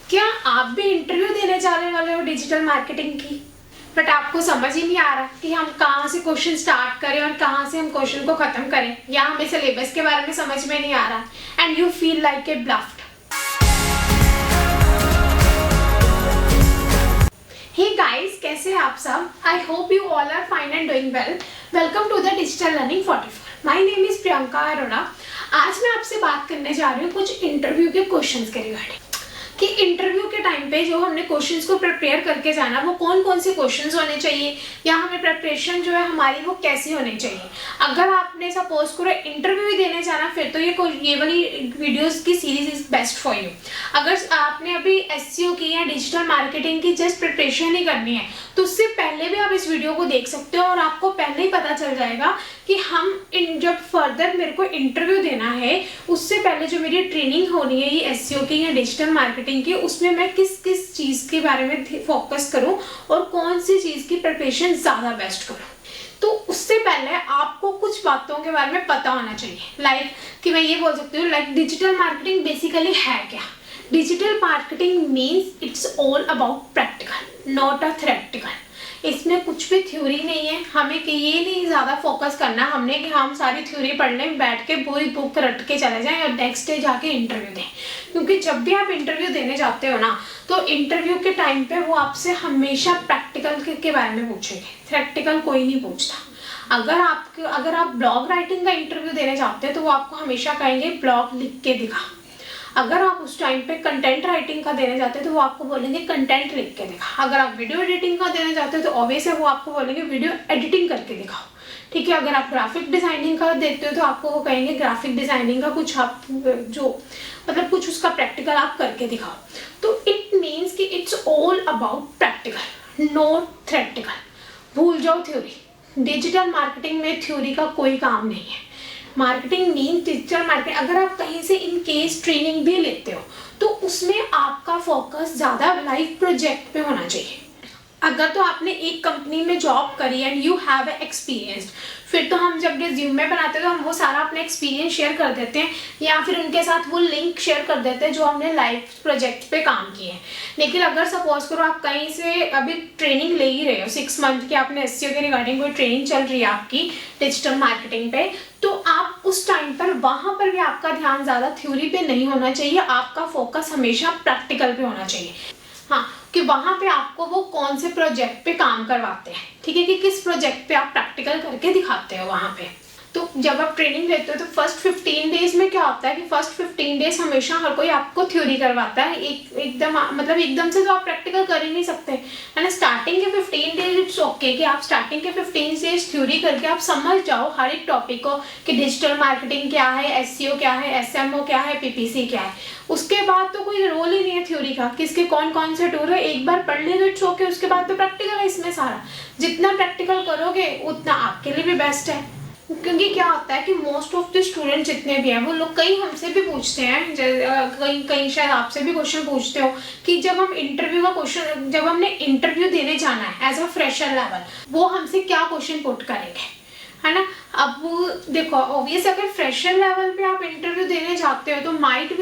क्या आप भी इंटरव्यू देने जाने वाले हो डिजिटल मार्केटिंग की, बट आपको समझ ही नहीं आ रहा कि हम कहाँ से क्वेश्चन स्टार्ट करें और कहाँ से हम क्वेश्चन को खत्म करें, या हमें सिलेबस के बारे में समझ में नहीं आ रहा and you feel like a bluffed. Hey guys, कैसे हैं आप सब? I hope you all are fine and doing well. Welcome to the digital learning 44। My name is Priyanka Arora. आज मैं आपसे बात करने जा रही हूँ कुछ इंटरव्यू के क्वेश्चंस के रिगार्डिंग, कि इंटरव्यू के टाइम पे जो हमने क्वेश्चंस को प्रिपेयर करके जाना, वो कौन कौन से क्वेश्चंस होने चाहिए, या हमें प्रिपरेशन जो है हमारी वो कैसी होनी चाहिए। अगर आपने सपोज करो इंटरव्यू ही देने जाना, फिर तो ये वाली वीडियोस की series is best for you. अगर आपने अभी एसईओ की या डिजिटल मार्केटिंग की जस्ट प्रिपरेशन ही करनी है, तो उससे पहले भी आप इस वीडियो को देख सकते हो और आपको पहले ही पता चल जाएगा कि जब फर्दर मेरे को इंटरव्यू देना है, उससे पहले जो मेरी ट्रेनिंग होनी है ये एसईओ की या डिजिटल मार्केटिंग की, उसमें मैं किस किस चीज़ के बारे में फोकस करूं और कौन सी चीज़ की प्रिपरेशन ज़्यादा बेस्ट करूं। तो उससे पहले आपको कुछ बातों के बारे में पता होना चाहिए। लाइक कि मैं ये बोल सकती हूँ, लाइक डिजिटल मार्केटिंग बेसिकली है क्या। Digital marketing means it's all about practical, not a theoretical. इसमें कुछ भी थ्योरी नहीं है। हमें कि ये नहीं ज़्यादा फोकस करना हमने कि हम सारी थ्योरी पढ़ लें, बैठ के पूरी बुक रट के चले जाएं और नेक्स्ट डे जाके इंटरव्यू दें। क्योंकि जब भी आप इंटरव्यू देने जाते हो ना, तो इंटरव्यू के टाइम पे वो आपसे हमेशा प्रैक्टिकल के बारे में पूछेंगे, थ्योरेटिकल कोई नहीं पूछता। अगर आप ब्लॉग राइटिंग का इंटरव्यू देने जाते हैं तो वो आपको हमेशा कहेंगे ब्लॉग लिख के दिखा। अगर आप उस टाइम पे कंटेंट राइटिंग का देने जाते हैं तो वो आपको बोलेंगे कंटेंट लिख के दिखा। अगर आप वीडियो एडिटिंग का देने जाते हैं तो ऑब्वियस है वो आपको बोलेंगे वीडियो एडिटिंग करके दिखाओ। ठीक है, अगर आप ग्राफिक डिजाइनिंग का देते हो तो आपको वो कहेंगे ग्राफिक डिजाइनिंग का कुछ आप कुछ उसका प्रैक्टिकल आप करके दिखाओ। तो इट मीन्स कि it's all about practical, not theoretical. भूल जाओ थ्योरी। डिजिटल मार्केटिंग में थ्योरी का कोई काम नहीं है। Marketing mean digital marketing. अगर आप कहीं से इन केस ट्रेनिंग भी लेते हो तो उसमें आपका फोकस ज़्यादा लाइव प्रोजेक्ट पे होना चाहिए। अगर तो आपने एक कंपनी में जॉब करी एंड यू हैव एक्सपीरियंस, फिर तो हम जब रिज्यूमे बनाते हैं तो हम वो सारा अपना एक्सपीरियंस शेयर कर देते हैं, या फिर उनके साथ वो लिंक शेयर कर देते हैं जो हमने लाइव प्रोजेक्ट पे काम किए हैं। लेकिन अगर सपोज करो आप कहीं से अभी ट्रेनिंग ले ही रहे हो, 6 मंथ की आपने एसईओ के रिगार्डिंग कोई ट्रेनिंग चल रही है आपकी डिजिटल मार्केटिंग पे, तो आप उस टाइम पर वहाँ पर भी आपका ध्यान ज़्यादा थ्योरी पे नहीं होना चाहिए। आपका फोकस हमेशा प्रैक्टिकल पे होना चाहिए। हाँ, कि वहाँ पे आपको वो कौन से प्रोजेक्ट पे काम करवाते हैं, ठीक है, कि किस प्रोजेक्ट पे आप प्रैक्टिकल करके दिखाते हो वहाँ पे। तो जब आप ट्रेनिंग लेते हो तो फर्स्ट 15 डेज में क्या होता है कि फर्स्ट 15 डेज हमेशा हर कोई आपको थ्योरी करवाता है। एकदम से तो आप प्रैक्टिकल कर ही नहीं सकते है ना। स्टार्टिंग के 15 डेज इट्स ओके कि आप स्टार्टिंग के 15 डेज थ्योरी करके आप समझ जाओ हर एक टॉपिक को, कि डिजिटल मार्केटिंग क्या है, एसईओ क्या है, एसएमओ क्या है, पीपीसी क्या है। उसके बाद तो कोई रोल ही नहीं है थ्योरी का, किसके कौन कौन से टूल है, एक बार पढ़ ले तो इट्स ओके। उसके बाद तो प्रैक्टिकल है इसमें सारा। जितना प्रैक्टिकल करोगे उतना आपके लिए भी बेस्ट है। क्योंकि क्या होता है कि मोस्ट ऑफ द स्टूडेंट जितने भी हैं वो लोग, कई हमसे भी पूछते हैं, कहीं शायद आपसे भी क्वेश्चन पूछते हो कि जब हमने इंटरव्यू देने जाना है एज अ फ्रेशर लेवल, वो हमसे क्या क्वेश्चन पुट करेंगे, है ना। अब देखो ऑब्वियस, अगर फ्रेशर लेवल पे आप इंटरव्यू देने जाते हो तो माइट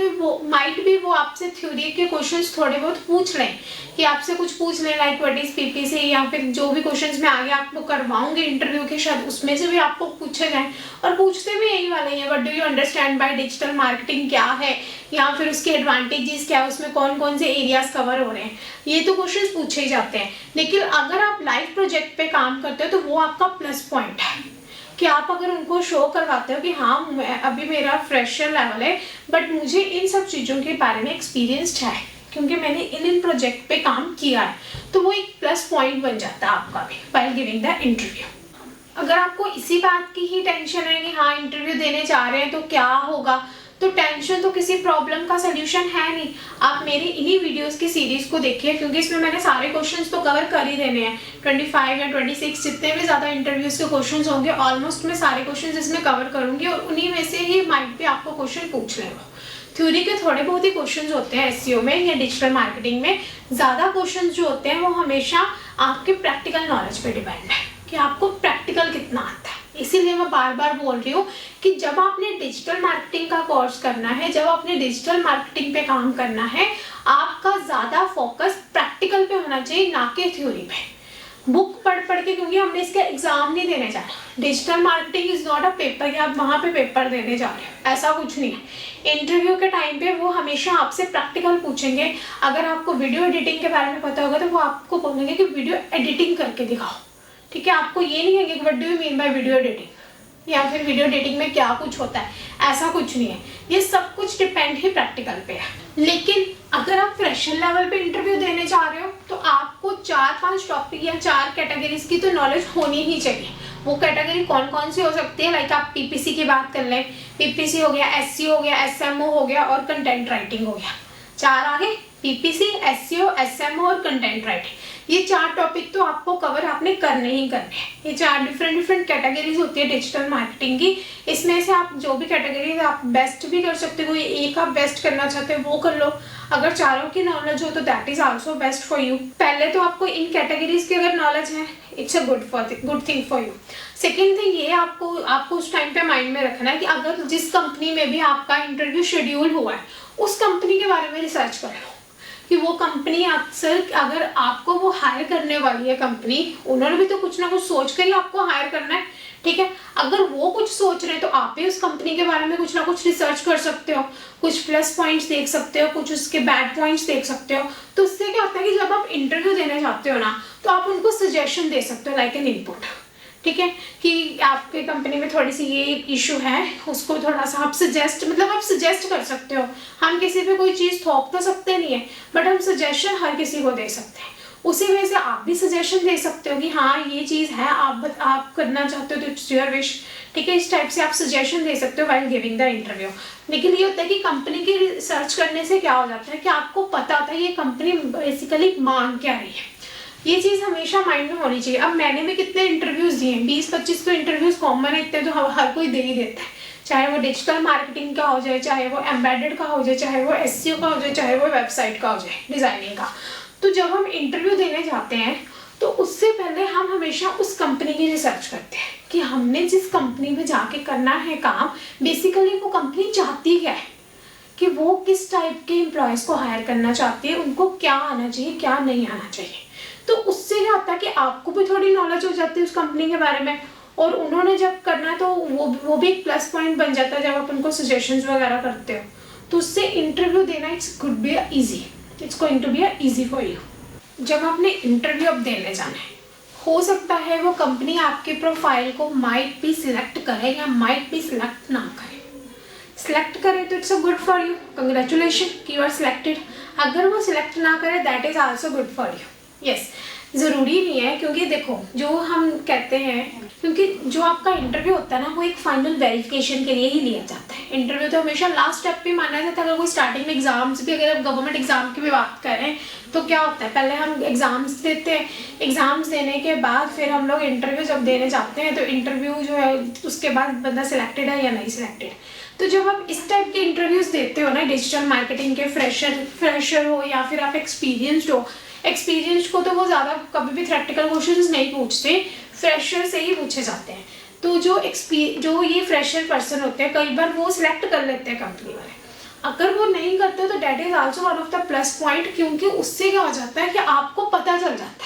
भी वो आपसे थ्योरी के क्वेश्चंस थोड़े बहुत पूछ लें, कि आपसे कुछ पूछ लें लाइक व्हाट इज पीपीसी, या फिर जो भी क्वेश्चंस मैं आगे आपको करवाऊंगी इंटरव्यू के, शायद उसमें से भी आपको पूछे जाएं। और पूछते भी यही वाले हैं, what do you understand by digital marketing क्या है, या फिर उसके एडवांटेजेस क्या है, उसमें कौन कौन से एरियाज कवर हो रहे हैं, ये तो क्वेश्चन पूछे ही जाते हैं। लेकिन अगर आप लाइव प्रोजेक्ट पे काम करते हो तो वो आपका प्लस पॉइंट है, कि आप अगर उनको शो करवाते हो कि हाँ अभी मेरा फ्रेशर लेवल है बट मुझे इन सब चीज़ों के बारे में एक्सपीरियंस्ड है, क्योंकि मैंने इन प्रोजेक्ट पे काम किया है, तो वो एक प्लस पॉइंट बन जाता है आपका भी व्हाइल गिविंग द इंटरव्यू। अगर आपको इसी बात की ही टेंशन है कि हाँ इंटरव्यू देने जा रहे हैं तो क्या होगा, तो टेंशन तो किसी प्रॉब्लम का सोल्यूशन है नहीं। आप मेरी इन्हीं वीडियोस की सीरीज को देखिए, क्योंकि इसमें मैंने सारे क्वेश्चंस तो कवर कर ही देने हैं। 25 या 26 जितने भी ज़्यादा इंटरव्यूज के क्वेश्चंस होंगे, ऑलमोस्ट मैं सारे क्वेश्चंस इसमें कवर करूंगी, और उन्हीं में से ही माइट भी आपको क्वेश्चन पूछ लेगा। थ्योरी के थोड़े बहुत ही क्वेश्चन होते हैं एसईओ में या डिजिटल मार्केटिंग में। ज़्यादा क्वेश्चन जो होते हैं वो हमेशा आपके प्रैक्टिकल नॉलेज पे डिपेंड है, कि आपको प्रैक्टिकल कितना आता है। इसीलिए मैं बार बार बोल रही हूँ कि जब आपने डिजिटल मार्केटिंग का कोर्स करना है, जब आपने डिजिटल मार्केटिंग पे काम करना है, आपका ज़्यादा फोकस प्रैक्टिकल पे होना चाहिए, ना कि थ्योरी पे। बुक पढ़ के, क्योंकि हमने इसका एग्जाम नहीं देने जा रहे। Digital marketing is not a paper कि आप वहाँ पे पेपर देने जा रहे हो, ऐसा कुछ नहीं है। इंटरव्यू के टाइम पे वो हमेशा आपसे प्रैक्टिकल पूछेंगे। अगर आपको वीडियो एडिटिंग के बारे में पता होगा तो वो आपको बोलेंगे कि वीडियो एडिटिंग करके दिखाओ, ठीक है। आपको ये नहीं कहेंगे कि what do you mean by video editing, या फिर वीडियो एडिटिंग में क्या कुछ होता है, ऐसा कुछ नहीं है। ये सब कुछ डिपेंड ही प्रैक्टिकल पे है। लेकिन अगर आप फ्रेशर लेवल पे इंटरव्यू देने जा रहे हो तो आपको 4-5 टॉपिक या 4 कैटेगरीज की तो नॉलेज होनी ही चाहिए। वो कैटेगरी कौन कौन सी हो सकती है, लाइक आप पीपीसी की बात कर लें, पीपीसी हो गया, एससीओ हो गया, एसएमओ हो गया और कंटेंट राइटिंग हो गया। 4 आगे, पीपीसी, एससीओ, एसएमओ और कंटेंट राइटिंग। ये 4 टॉपिक तो आपको कवर आपने करने ही करने हैं। ये 4 डिफरेंट कैटेगरीज होती है डिजिटल मार्केटिंग की। इसमें से आप जो भी कैटेगरीज आप बेस्ट भी कर सकते हो, एक आप बेस्ट करना चाहते हो वो कर लो। अगर चारों की नॉलेज हो तो that is also best for you. पहले तो आपको इन कैटेगरीज की अगर नॉलेज है, it's a good thing for you. Second thing ये आपको उस टाइम पे माइंड में रखना है कि अगर जिस कंपनी में भी आपका इंटरव्यू शेड्यूल हुआ है उस कंपनी के बारे में रिसर्च कर लो कि वो कंपनी अक्सर, अगर आपको वो हायर करने वाली है कंपनी, उन्होंने भी तो कुछ ना कुछ सोच कर ही आपको हायर करना है, ठीक है। अगर वो कुछ सोच रहे हैं तो आप भी उस कंपनी के बारे में कुछ ना कुछ रिसर्च कर सकते हो, कुछ प्लस पॉइंट्स देख सकते हो, कुछ उसके बैड पॉइंट्स देख सकते हो। तो उससे क्या होता है कि जब आप इंटरव्यू देने जाते हो ना तो आप उनको सजेशन दे सकते हो, लाइक एन इनपुट, ठीक है, कि आपके कंपनी में थोड़ी सी ये इशू है, उसको थोड़ा सा आप सजेस्ट कर सकते हो। हम किसी पे कोई चीज़ थोप तो सकते नहीं है, बट हम सजेशन हर किसी को दे सकते हैं। उसी वजह से आप भी सजेशन दे सकते हो कि हाँ ये चीज़ है, आप करना चाहते हो तो इट्स योर विश, ठीक है। इस टाइप से आप सजेशन दे सकते हो व्हाइल गिविंग द इंटरव्यू। लेकिन ये होता है कि कंपनी की रिसर्च करने से क्या हो जाता है कि आपको पता होता है ये कंपनी बेसिकली मांग क्या रही है। ये चीज़ हमेशा माइंड में होनी चाहिए। अब मैंने भी कितने इंटरव्यूज़ दिए हैं, 20-25 तो इंटरव्यूज़ कॉमन है, इतने तो हर कोई दे ही देता है। चाहे वो डिजिटल मार्केटिंग का हो जाए, चाहे वो एम्बेडेड का हो जाए, चाहे वो एसईओ का हो जाए, चाहे वो वेबसाइट का हो जाए, डिज़ाइनिंग का। तो जब हम इंटरव्यू देने जाते हैं तो उससे पहले हम हमेशा उस कंपनी की रिसर्च करते हैं कि हमने जिस कंपनी में जाके करना है काम, बेसिकली वो कंपनी चाहती है कि वो किस टाइप के एम्प्लॉयज़ को हायर करना चाहती है, उनको क्या आना चाहिए, क्या नहीं आना चाहिए। तो उससे क्या होता है कि आपको भी थोड़ी नॉलेज हो जाती है उस कंपनी के बारे में, और उन्होंने जब करना है तो वो भी एक प्लस पॉइंट बन जाता है जब आप उनको सजेशंस वगैरह करते हो। तो उससे इंटरव्यू देना it's going to be easy for you. जब आपने इंटरव्यू अब देने जाना है, हो सकता है वो कंपनी आपके प्रोफाइल को माइट भी सिलेक्ट करे या माइट भी सिलेक्ट ना करे। सिलेक्ट करे तो it's a good for you, congratulation कि यू आर सिलेक्टेड। अगर वो सिलेक्ट ना करे that is also good for you. Yes, ज़रूरी नहीं है, क्योंकि देखो जो हम कहते हैं, क्योंकि जो आपका इंटरव्यू होता है ना वो एक फाइनल वेरिफिकेशन के लिए ही लिया जाता है। इंटरव्यू तो हमेशा लास्ट स्टेप पे माना जाता है। अगर कोई स्टार्टिंग में एग्जाम्स भी, अगर आप गवर्नमेंट एग्जाम की भी बात करें तो क्या होता है, पहले हम एग्जाम्स देते हैं, एग्जाम्स देने के बाद फिर हम लोग इंटरव्यू जब देने जाते हैं तो इंटरव्यू जो है उसके बाद बंदा सिलेक्टेड है या नहीं सिलेक्टेड। तो जब आप इस टाइप के इंटरव्यूज़ देते हो ना, डिजिटल मार्केटिंग के फ्रेशर हो या फिर आप एक्सपीरियंस्ड हो, एक्सपीरियंस को तो वो ज़्यादा कभी भी थ्योरेटिकल क्वेश्चंस नहीं पूछते, फ्रेशर से ही पूछे जाते हैं। तो जो ये फ्रेशर पर्सन होते हैं कई बार वो सिलेक्ट कर लेते हैं कंपनी वाले। अगर वो नहीं करते तो that is also one of the plus point, क्योंकि उससे क्या हो जाता है कि आपको पता चल जाता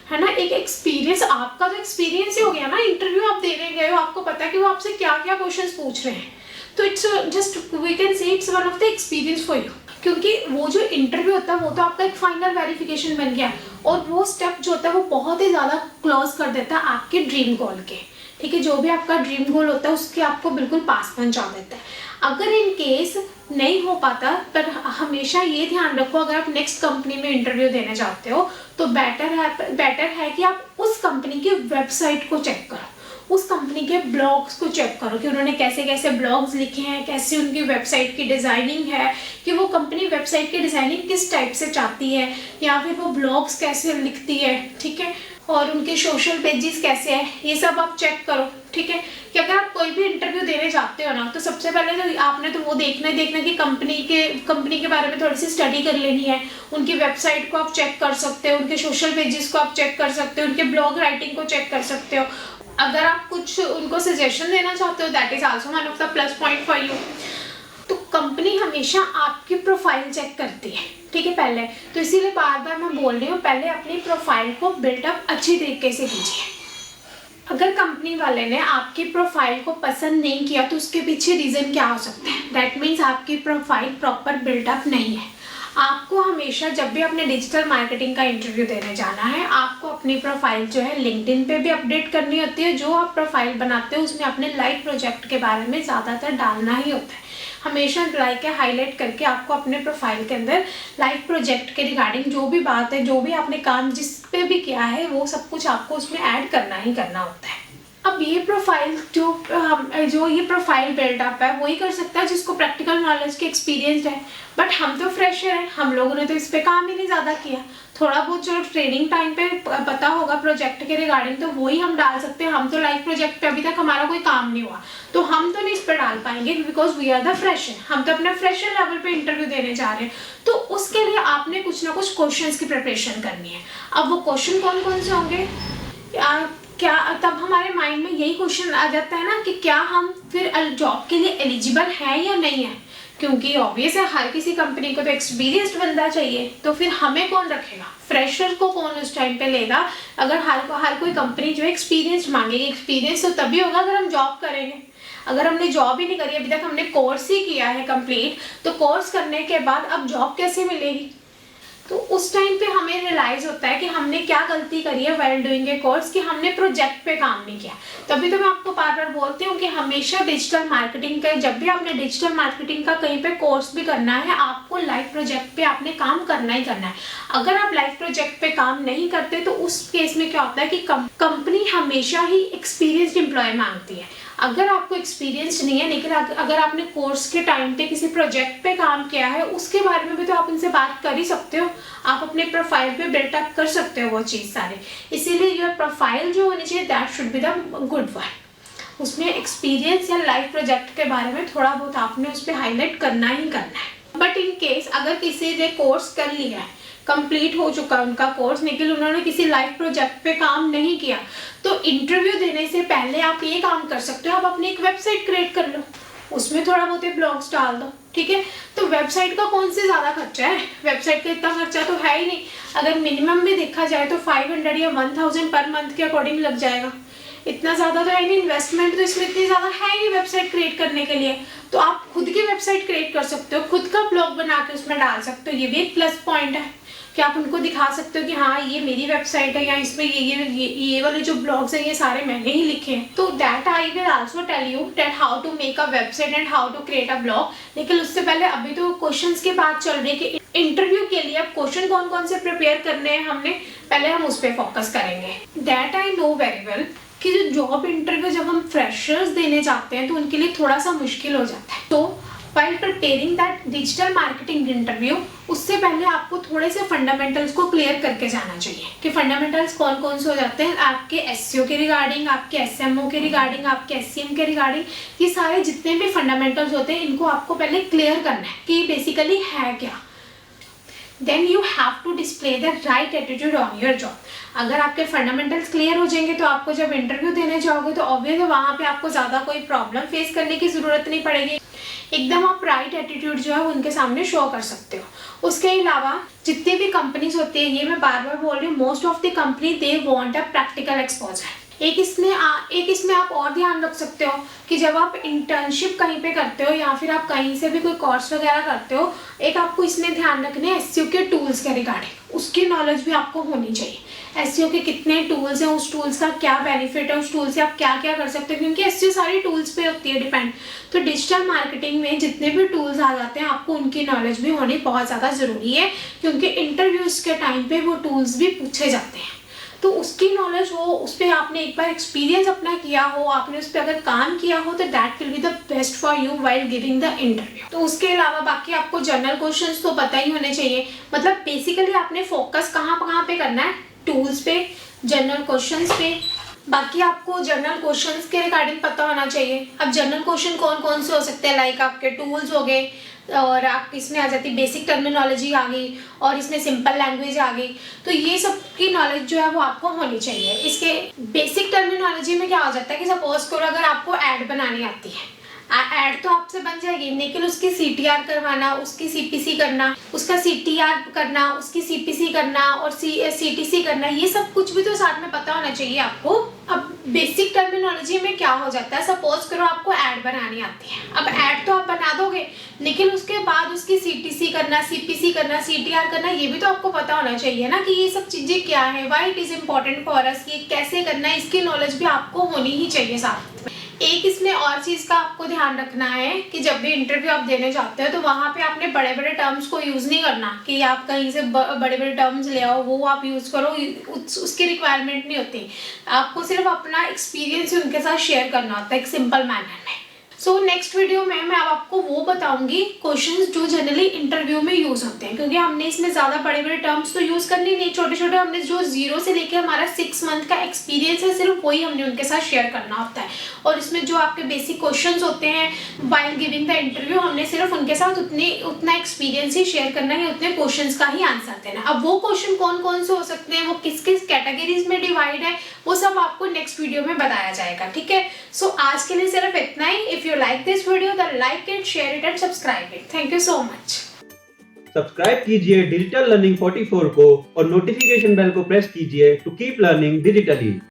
है ना, एक एक्सपीरियंस, आपका तो एक्सपीरियंस ही हो गया ना। इंटरव्यू आप देने गए हो, आपको पता है कि वो आपसे क्या क्या क्वेश्चन पूछ रहे हैं, तो it's just we can say it's one of the experience for you. क्योंकि वो जो इंटरव्यू होता है वो तो आपका एक फाइनल वेरिफिकेशन बन गया, और वो स्टेप जो होता है वो बहुत ही ज़्यादा क्लोज कर देता है आपके ड्रीम गोल के, ठीक है। जो भी आपका ड्रीम गोल होता है उसके आपको बिल्कुल पास पहुंचा देता है। अगर इन केस नहीं हो पाता, पर हमेशा ये ध्यान रखो अगर आप नेक्स्ट कंपनी में इंटरव्यू देने जाते हो तो बेटर है कि आप उस कंपनी की वेबसाइट को चेक करो, उस कंपनी के ब्लॉग्स को चेक करो कि उन्होंने कैसे कैसे ब्लॉग्स लिखे हैं, कैसे उनकी वेबसाइट की डिज़ाइनिंग है, कि वो कंपनी वेबसाइट की डिज़ाइनिंग किस टाइप से चाहती है, या फिर वो ब्लॉग्स कैसे लिखती है, ठीक है, और उनके सोशल पेजेस कैसे हैं, ये सब आप चेक करो, ठीक है। कि अगर आप कोई भी इंटरव्यू देने जाते हो ना तो सबसे पहले तो आपने तो वो देखना कि कंपनी के बारे में थोड़ी सी स्टडी कर लेनी है। उनकी वेबसाइट को आप चेक कर सकते हो, उनके सोशल पेजेस को आप चेक कर सकते हो, उनके ब्लॉग राइटिंग को चेक कर सकते हो। अगर आप कुछ उनको सजेशन देना चाहते हो that is also one of the plus point for you. तो कंपनी हमेशा आपकी प्रोफाइल चेक करती है ठीक है पहले। तो इसीलिए बार बार मैं बोल रही हूँ, पहले अपनी प्रोफाइल को बिल्डअप अच्छी तरीके से कीजिए। अगर कंपनी वाले ने आपकी प्रोफाइल को पसंद नहीं किया तो उसके पीछे रीज़न क्या हो सकता है? दैट मीन्स आपकी प्रोफाइल प्रॉपर बिल्डअप नहीं है। आपको हमेशा जब भी अपने डिजिटल मार्केटिंग का इंटरव्यू देने जाना है, आपको अपनी प्रोफाइल जो है लिंक्डइन पे भी अपडेट करनी होती है। जो आप प्रोफाइल बनाते हो उसमें अपने लाइव प्रोजेक्ट के बारे में ज़्यादातर डालना ही होता है। हमेशा लाइक है हाईलाइट करके आपको अपने प्रोफाइल के अंदर लाइव प्रोजेक्ट के रिगार्डिंग जो भी बात है, जो भी आपने काम जिस पे भी किया है, वो सब कुछ आपको उसमें ऐड करना ही करना होता है। अब ये प्रोफाइल जो ये प्रोफाइल बिल्डअप है वही कर सकता है जिसको प्रैक्टिकल नॉलेज के एक्सपीरियंस है। बट हम तो फ्रेशर हैं, हम लोगों ने तो इस पे काम ही नहीं ज़्यादा किया। थोड़ा बहुत जो ट्रेनिंग टाइम पे पता होगा प्रोजेक्ट के रिगार्डिंग तो वही हम डाल सकते हैं। हम तो लाइव प्रोजेक्ट पे अभी तक हमारा कोई काम नहीं हुआ, तो हम तो नहीं इस पर डाल पाएंगे because we are the fresher. हम तो अपने फ्रेशर लेवल पे इंटरव्यू देने जा रहे हैं, तो उसके लिए आपने कुछ ना कुछ क्वेश्चंस की प्रिपरेशन करनी है। अब वो क्वेश्चन कौन कौन से होंगे क्या तब हमारे माइंड में यही क्वेश्चन आ जाता है ना कि क्या हम फिर जॉब के लिए एलिजिबल हैं या नहीं है, क्योंकि ऑब्वियस है हर किसी कंपनी को तो एक्सपीरियंस्ड बंदा चाहिए। तो फिर हमें कौन रखेगा, फ्रेशर को कौन उस टाइम पे लेगा? अगर हर कोई कंपनी जो एक्सपीरियंस मांगेगी, एक्सपीरियंस तो तभी होगा अगर हम जॉब करेंगे। अगर हमने जॉब ही नहीं करी, अभी तक हमने कोर्स ही किया है कंप्लीट, तो कोर्स करने के बाद अब जॉब कैसे मिलेगी? तो उस टाइम पे हमें रियलाइज होता है कि हमने क्या गलती करी है व्हाइल डूइंग ए कोर्स, कि हमने प्रोजेक्ट पे काम नहीं किया। तभी तो मैं आपको बार बार बोलती हूँ कि हमेशा डिजिटल मार्केटिंग का, जब भी आपने डिजिटल मार्केटिंग का कहीं पे कोर्स भी करना है, आपको लाइव प्रोजेक्ट पे आपने काम करना ही करना है। अगर आप लाइव प्रोजेक्ट पे काम नहीं करते तो उस केस में क्या होता है कि कंपनी हमेशा ही एक्सपीरियंस्ड एम्प्लॉय मांगती है। अगर आपको एक्सपीरियंस नहीं है, लेकिन अगर आपने कोर्स के टाइम पे किसी प्रोजेक्ट पे काम किया है, उसके बारे में भी तो आप उनसे बात कर ही सकते हो। आप अपने प्रोफाइल पे बिल्टअप कर सकते हो वो चीज़ सारे। इसीलिए योर प्रोफाइल जो होनी चाहिए that should be the good one. उसमें एक्सपीरियंस या लाइव प्रोजेक्ट के बारे में थोड़ा बहुत आपने उस पर हाईलाइट करना ही करना है। बट इन केस अगर किसी ने कोर्स कर लिया है, कंप्लीट हो चुका है उनका कोर्स, लेकिन उन्होंने किसी लाइव प्रोजेक्ट पे काम नहीं किया, तो इंटरव्यू देने से पहले आप ये काम कर सकते हो, आप अपनी एक वेबसाइट क्रिएट कर लो, उसमें थोड़ा बहुत ब्लॉग्स डाल दो। ठीक है, तो वेबसाइट का कौन से ज़्यादा खर्चा है? वेबसाइट का इतना खर्चा तो है ही नहीं। अगर मिनिमम भी देखा जाए तो 500 या 1000 पर मंथ के अकॉर्डिंग लग जाएगा। इतना ज़्यादा तो है नहीं, इन्वेस्टमेंट तो इसमें इतनी ज़्यादा है ही वेबसाइट क्रिएट करने के लिए। तो आप खुद की वेबसाइट क्रिएट कर सकते हो, खुद का ब्लॉग बना के उसमें डाल सकते हो। ये भी एक प्लस पॉइंट है कि आप उनको दिखा सकते हो कि हाँ ये मेरी वेबसाइट है, या इसमें ये वाले जो ब्लॉग्स हैं ये सारे मैंने ही लिखे हैं। तो that I will also tell you that how to make a website and how to create a blog. लेकिन उससे पहले अभी तो क्वेश्चंस की बात चल रही है कि इंटरव्यू के लिए अब क्वेश्चन कौन कौन से प्रिपेयर करने हैं हमने, पहले हम उस पर फोकस करेंगे। That I know very well कि जो जॉब इंटरव्यू जब हम फ्रेशर्स देने जाते हैं तो उनके लिए थोड़ा सा मुश्किल हो जाता है। तो while preparing that digital marketing interview, उससे पहले आपको थोड़े से फंडामेंटल्स को क्लियर करके जाना चाहिए कि फंडामेंटल्स कौन कौन से हो जाते हैं आपके एसईओ के रिगार्डिंग, आपके एसएमओ के रिगार्डिंग, आपके एससीएम के रिगार्डिंग। ये सारे जितने भी फंडामेंटल्स होते हैं इनको आपको पहले क्लियर करना है कि बेसिकली है क्या। Then you have to display the right attitude on your job. अगर आपके फंडामेंटल्स क्लियर हो जाएंगे तो आपको जब इंटरव्यू देने जाओगे तो ऑब्वियस है वहाँ पे आपको ज़्यादा कोई प्रॉब्लम फेस करने की ज़रूरत नहीं पड़ेगी। एकदम आप राइट एटीट्यूड जो है उनके सामने शो कर सकते हो। उसके अलावा जितनी भी कंपनीज होती है, ये मैं बार बार बोल रही हूँ, most of the company they want a practical exposure. एक इसमें आप और ध्यान रख सकते हो कि जब आप इंटर्नशिप कहीं पे करते हो या फिर आप कहीं से भी कोई कोर्स वगैरह करते हो, एक आपको इसमें ध्यान रखना है एसईओ के टूल्स के रिगार्डिंग, उसकी नॉलेज भी आपको होनी चाहिए। एसईओ के कितने टूल्स हैं, उस टूल्स का क्या बेनिफिट है, उस टूल से आप क्या क्या कर सकते हो, क्योंकि एसईओ सारी टूल्स पे होती है डिपेंड। तो डिजिटल मार्केटिंग में जितने भी टूल्स आ जाते हैं आपको उनकी नॉलेज भी होनी बहुत ज़्यादा ज़रूरी है, क्योंकि इंटरव्यूज़ के टाइम पे वो टूल्स भी पूछे जाते हैं। तो उसकी नॉलेज हो, उस पर आपने एक बार एक्सपीरियंस अपना किया हो, आपने उस पर अगर काम किया हो, तो that will be the best for you while giving the interview. तो उसके अलावा बाकी आपको जनरल क्वेश्चंस तो पता ही होने चाहिए। मतलब बेसिकली आपने फोकस कहाँ पे करना है, टूल्स पे, जनरल क्वेश्चंस पे। बाकी आपको जनरल क्वेश्चंस के रिगार्डिंग पता होना चाहिए। अब जनरल क्वेश्चन कौन कौन से हो सकते हैं, लाइक आपके टूल्स हो गए, और आप इसमें आ जाती बेसिक टर्मिनोलॉजी आ गई, और इसमें सिंपल लैंग्वेज आ गई। तो ये सब की नॉलेज जो है वो आपको होनी चाहिए। इसके बेसिक टर्मिनोलॉजी में क्या हो जाता है कि सपोज करो अगर आपको ऐड बनानी आती है, ऐड तो आपसे बन जाएगी, लेकिन उसकी CTR करवाना, उसकी CPC करना, उसका CTR करना, उसकी CPC करना और CTC करना, ये सब कुछ भी तो साथ में पता होना चाहिए आपको। अब बेसिक टर्मिनोलॉजी में क्या हो जाता है, सपोज करो आपको ऐड बनानी आती है, अब ऐड तो आप बना दोगे, लेकिन उसके बाद उसकी CTC करना, CPC करना, CTR करना, ये भी तो आपको पता होना चाहिए ना कि ये सब चीजें क्या है, why it is important for us, ये कैसे करना है, इसकी नॉलेज भी आपको होनी ही चाहिए साथ में। एक इसमें और चीज का आपको ध्यान रखना है कि जब भी इंटरव्यू आप देने जाते हो तो वहां पे आपने बड़े बड़े टर्म्स को यूज नहीं करना कि आप कहीं से बड़े बड़े टर्म्स ले आओ, वो आप यूज करो, उसकी रिक्वायरमेंट नहीं होती। आपको सिर्फ अपना एक्सपीरियंस उनके साथ शेयर करना होता है एक सिंपल मैनर में। सो नेक्स्ट वीडियो में मैं अब आपको वो बताऊंगी क्वेश्चंस जो जनरली इंटरव्यू में यूज होते हैं, क्योंकि हमने इसमें ज्यादा बड़े बड़े टर्म्स तो यूज करने नहीं, छोटे छोटे हमने जो 0 से लेके हमारा 6 मंथ का एक्सपीरियंस है सिर्फ वही हमने उनके साथ शेयर करना होता है। और इसमें जो आपके बेसिक क्वेश्चंस होते हैं व्हाइल गिविंग द इंटरव्यू, हमने सिर्फ उनके साथ उतना एक्सपीरियंस ही शेयर करना है, उतने क्वेश्चंस का ही आंसर देना। अब वो क्वेश्चन कौन कौन से हो सकते हैं, वो किस किस कैटेगरीज में डिवाइड है, वो सब आपको नेक्स्ट वीडियो में बताया जाएगा, ठीक है। सो आज के लिए सिर्फ इतना ही। If you like this video then like it, share it and subscribe it. Thank you so much. Subscribe कीजिए डिजिटल लर्निंग 44 को और नोटिफिकेशन बेल को प्रेस कीजिए टू कीप लर्निंग डिजिटली।